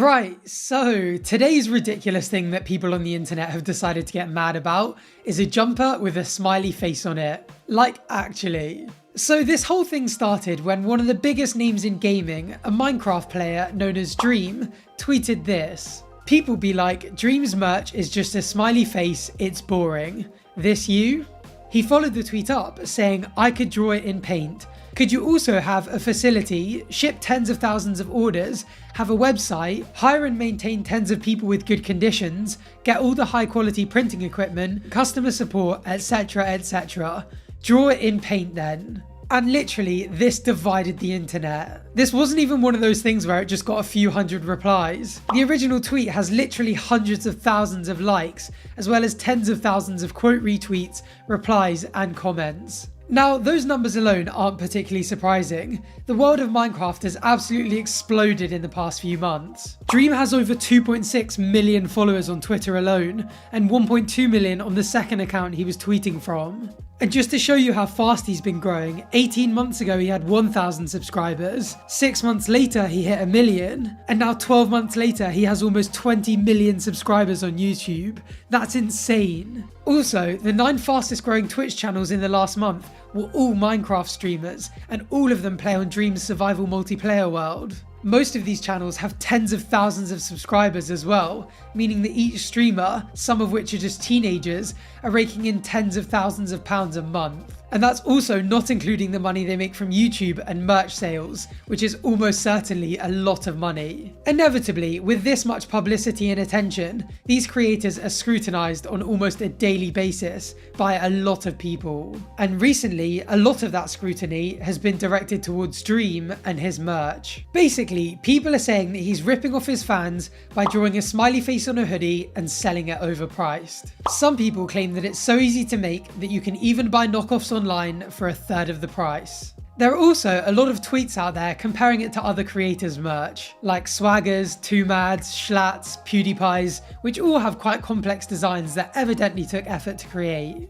Right, so today's ridiculous thing that people on the internet have decided to get mad about is a jumper with a smiley face on it. Like, actually. So this whole thing started when one of the biggest names in gaming, a Minecraft player known as Dream, tweeted this. People be like, Dream's merch is just a smiley face, it's boring. This you? He followed the tweet up saying, I could draw it in paint. Could you also have a facility, ship tens of thousands of orders, have a website, hire and maintain tens of people with good conditions, get all the high quality printing equipment, customer support, etc, etc. Draw it in paint then. And literally, this divided the internet. This wasn't even one of those things where it just got a few hundred replies. The original tweet has literally hundreds of thousands of likes, as well as tens of thousands of quote retweets, replies, and comments. Now, those numbers alone aren't particularly surprising. The world of Minecraft has absolutely exploded in the past few months. Dream has over 2.6 million followers on Twitter alone, and 1.2 million on the second account he was tweeting from. And just to show you how fast he's been growing, 18 months ago he had 1,000 subscribers, 6 months later he hit 1 million, and now 12 months later he has almost 20 million subscribers on YouTube. That's insane. Also, the 9 fastest growing Twitch channels in the last month were all Minecraft streamers, and all of them play on Dream's survival multiplayer world. Most of these channels have tens of thousands of subscribers as well, meaning that each streamer, some of which are just teenagers, are raking in tens of thousands of pounds a month. And that's also not including the money they make from YouTube and merch sales, which is almost certainly a lot of money. Inevitably, with this much publicity and attention, these creators are scrutinized on almost a daily basis by a lot of people. And recently, a lot of that scrutiny has been directed towards Dream and his merch. Basically, people are saying that he's ripping off his fans by drawing a smiley face on a hoodie and selling it overpriced. Some people claim that it's so easy to make that you can even buy knockoffs online for a third of the price. There are also a lot of tweets out there comparing it to other creators' merch, like Swaggers, 2Mads, Schlats, PewDiePie's, which all have quite complex designs that evidently took effort to create.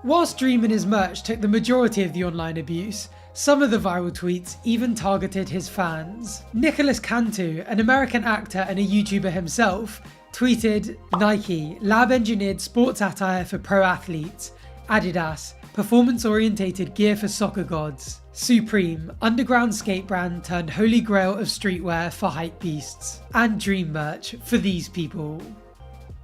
Whilst Dream and his merch took the majority of the online abuse, some of the viral tweets even targeted his fans. Nicholas Cantu, an American actor and a YouTuber himself, tweeted, Nike, lab-engineered sports attire for pro athletes. Adidas, performance-orientated gear for soccer gods. Supreme, underground skate brand turned holy grail of streetwear for hype beasts. And Dream merch for these people.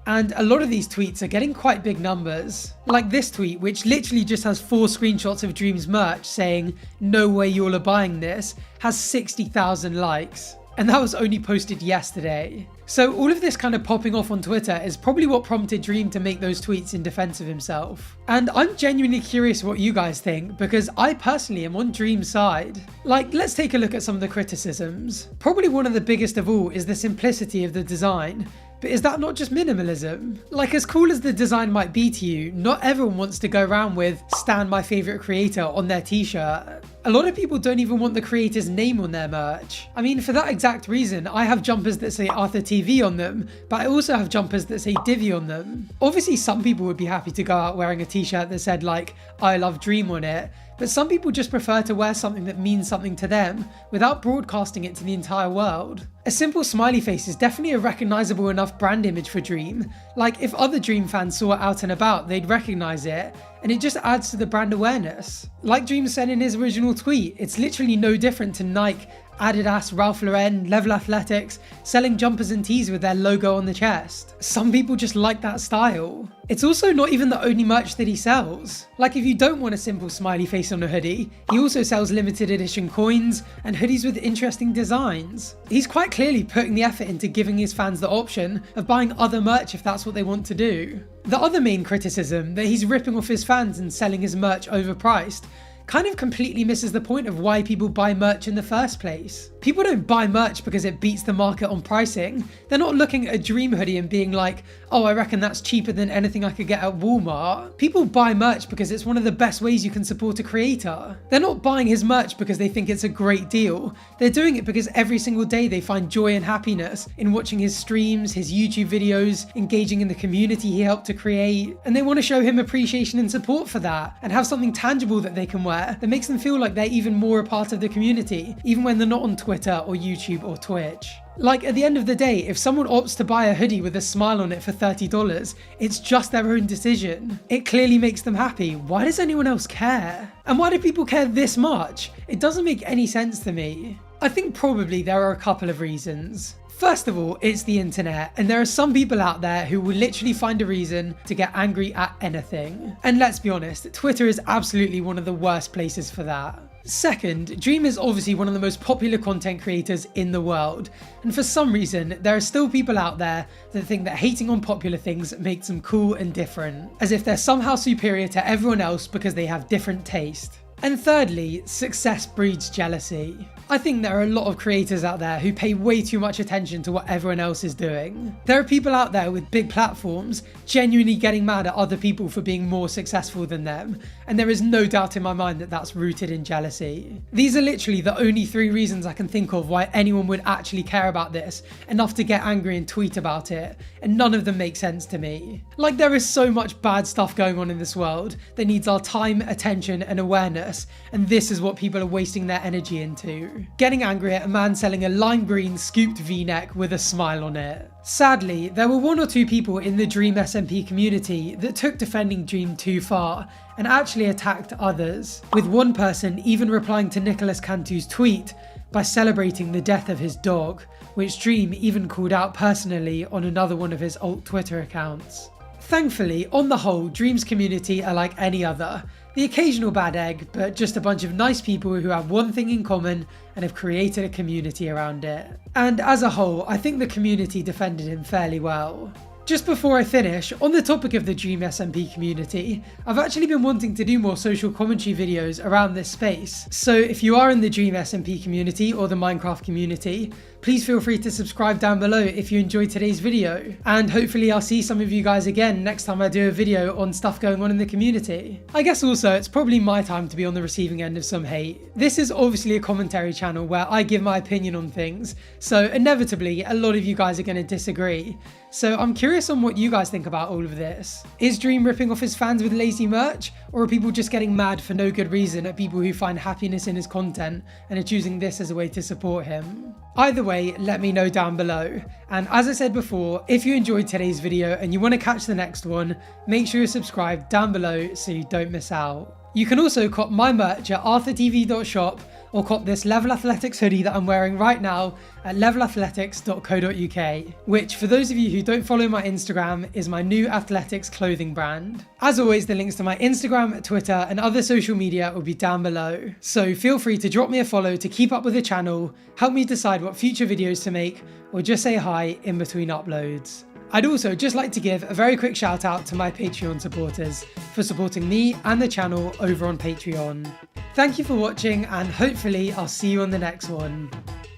And a lot of these tweets are getting quite big numbers. Like this tweet, which literally just has 4 screenshots of Dream's merch saying, no way y'all are buying this, has 60,000 likes. And that was only posted yesterday. So all of this kind of popping off on Twitter is probably what prompted Dream to make those tweets in defense of himself. And I'm genuinely curious what you guys think, because I personally am on Dream's side. Like, let's take a look at some of the criticisms. Probably one of the biggest of all is the simplicity of the design. But is that not just minimalism? Like, as cool as the design might be to you, not everyone wants to go around with "Stan my favourite creator" on their t-shirt. A lot of people don't even want the creator's name on their merch. I mean, for that exact reason, I have jumpers that say ArthurTV on them, but I also have jumpers that say Divi on them. Obviously, some people would be happy to go out wearing a t-shirt that said like, I love Dream on it, but some people just prefer to wear something that means something to them without broadcasting it to the entire world. A simple smiley face is definitely a recognisable enough brand image for Dream. Like, if other Dream fans saw it out and about, they'd recognise it, and it just adds to the brand awareness. Like Dream said in his original tweet, it's literally no different to Nike, Adidas, Ralph Lauren, Level Athletics selling jumpers and tees with their logo on the chest. Some people just like that style. It's also not even the only merch that he sells. Like, if you don't want a simple smiley face on a hoodie, he also sells limited edition coins and hoodies with interesting designs. He's quite clearly putting the effort into giving his fans the option of buying other merch if that's what they want to do. The other main criticism, that he's ripping off his fans and selling his merch overpriced, kind of completely misses the point of why people buy merch in the first place. People don't buy merch because it beats the market on pricing. They're not looking at a Dream hoodie and being like, oh, I reckon that's cheaper than anything I could get at Walmart. People buy merch because it's one of the best ways you can support a creator. They're not buying his merch because they think it's a great deal. They're doing it because every single day they find joy and happiness in watching his streams, his YouTube videos, engaging in the community he helped to create, and they want to show him appreciation and support for that, and have something tangible that they can wear that makes them feel like they're even more a part of the community, even when they're not on Twitter Twitter or YouTube or Twitch. Like, at the end of the day, if someone opts to buy a hoodie with a smile on it for $30, it's just their own decision. It clearly makes them happy. Why does anyone else care? And why do people care this much? It doesn't make any sense to me. I think probably there are a couple of reasons. First of all, it's the internet, and there are some people out there who will literally find a reason to get angry at anything. And let's be honest, Twitter is absolutely one of the worst places for that. Second, Dream is obviously one of the most popular content creators in the world, and for some reason, there are still people out there that think that hating on popular things makes them cool and different, as if they're somehow superior to everyone else because they have different taste. And thirdly, success breeds jealousy. I think there are a lot of creators out there who pay way too much attention to what everyone else is doing. There are people out there with big platforms genuinely getting mad at other people for being more successful than them, and there is no doubt in my mind that that's rooted in jealousy. These are literally the only 3 reasons I can think of why anyone would actually care about this enough to get angry and tweet about it, and none of them make sense to me. Like, there is so much bad stuff going on in this world that needs our time, attention and awareness, and this is what people are wasting their energy into. Getting angry at a man selling a lime green scooped v-neck with a smile on it. Sadly, there were 1 or 2 people in the Dream SMP community that took defending Dream too far and actually attacked others, with one person even replying to Nicholas Cantu's tweet by celebrating the death of his dog, which Dream even called out personally on another one of his alt Twitter accounts. Thankfully, on the whole, Dream's community are like any other. The occasional bad egg, but just a bunch of nice people who have one thing in common and have created a community around it. And as a whole, I think the community defended him fairly well. Just before I finish, on the topic of the Dream SMP community, I've actually been wanting to do more social commentary videos around this space. So if you are in the Dream SMP community or the Minecraft community, please feel free to subscribe down below if you enjoyed today's video. And hopefully I'll see some of you guys again next time I do a video on stuff going on in the community. I guess also it's probably my time to be on the receiving end of some hate. This is obviously a commentary channel where I give my opinion on things, so inevitably a lot of you guys are going to disagree. So I'm curious on what you guys think about all of this. Is Dream ripping off his fans with lazy merch, or are people just getting mad for no good reason at people who find happiness in his content and are choosing this as a way to support him? Either way, let me know down below. And as I said before, if you enjoyed today's video and you want to catch the next one, make sure you're subscribed down below so you don't miss out. You can also cop my merch at ArthurTV.shop or cop this Level Athletics hoodie that I'm wearing right now at levelathletics.co.uk, which, for those of you who don't follow my Instagram, is my new athletics clothing brand. As always, the links to my Instagram, Twitter and other social media will be down below, so feel free to drop me a follow to keep up with the channel, help me decide what future videos to make, or just say hi in between uploads. I'd also just like to give a very quick shout out to my Patreon supporters for supporting me and the channel over on Patreon. Thank you for watching, and hopefully I'll see you on the next one.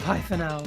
Bye for now.